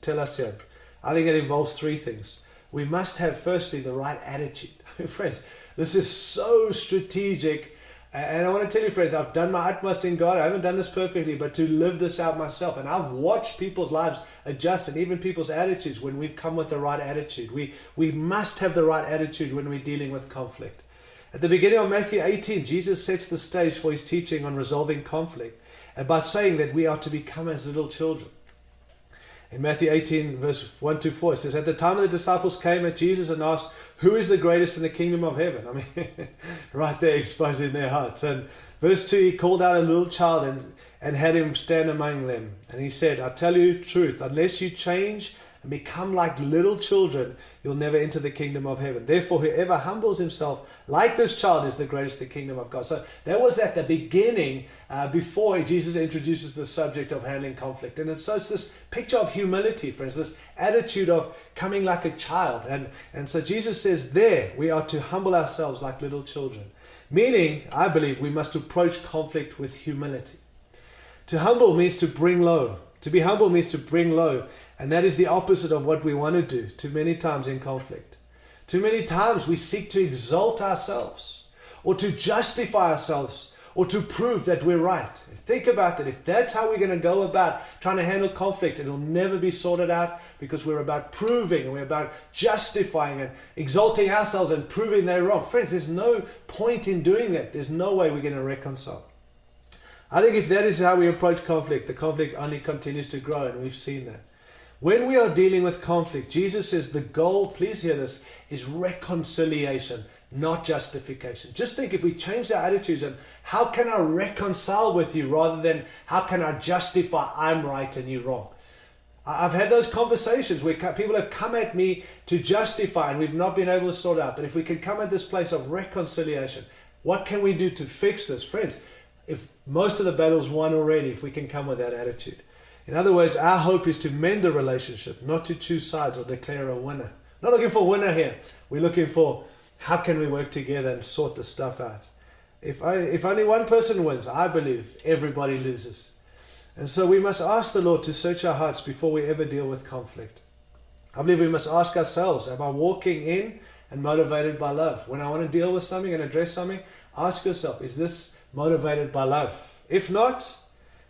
tell us here? I think it involves three things. We must have, firstly, the right attitude. Friends, this is so strategic. And I want to tell you, friends, I've done my utmost in God. I haven't done this perfectly, but to live this out myself. And I've watched people's lives adjust, and even people's attitudes when we've come with the right attitude. We must have the right attitude when we're dealing with conflict. At the beginning of Matthew 18, Jesus sets the stage for his teaching on resolving conflict, and by saying that we are to become as little children. In Matthew 18, verse 1 to 4, it says, "At the time the disciples came at Jesus and asked, 'Who is the greatest in the kingdom of heaven?'" I mean, right there exposing their hearts. And verse 2, he called out a little child and had him stand among them. And he said, "I tell you the truth, unless you change and become like little children, you'll never enter the kingdom of heaven. Therefore, whoever humbles himself like this child is the greatest in the kingdom of God." So that was at the beginning, before Jesus introduces the subject of handling conflict. And so it's this picture of humility, friends, this attitude of coming like a child. And so Jesus says there, we are to humble ourselves like little children. Meaning, I believe, we must approach conflict with humility. To humble means to bring low. To be humble means to bring low. And that is the opposite of what we want to do too many times in conflict. Too many times we seek to exalt ourselves or to justify ourselves or to prove that we're right. Think about that. If that's how we're going to go about trying to handle conflict, it'll never be sorted out, because we're about proving and we're about justifying and exalting ourselves and proving they're wrong. Friends, there's no point in doing that. There's no way we're going to reconcile. I think if that is how we approach conflict, the conflict only continues to grow, and we've seen that. When we are dealing with conflict, Jesus says the goal, please hear this, is reconciliation, not justification. Just think, if we change our attitudes and how can I reconcile with you rather than how can I justify I'm right and you're wrong. I've had those conversations where people have come at me to justify and we've not been able to sort it out. But if we can come at this place of reconciliation, what can we do to fix this? Friends, if most of the battle's won already, if we can come with that attitude. In other words, our hope is to mend the relationship, not to choose sides or declare a winner. Not looking for a winner here. We're looking for how can we work together and sort this stuff out. If only one person wins, I believe everybody loses. And so we must ask the Lord to search our hearts before we ever deal with conflict. I believe we must ask ourselves, am I walking in and motivated by love? When I want to deal with something and address something, ask yourself, is this motivated by love? If not,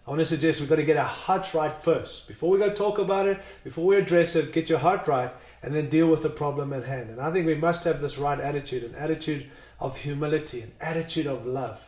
I want to suggest we've got to get our hearts right first. Before we go talk about it, before we address it, get your heart right and then deal with the problem at hand. And I think we must have this right attitude, an attitude of humility, an attitude of love.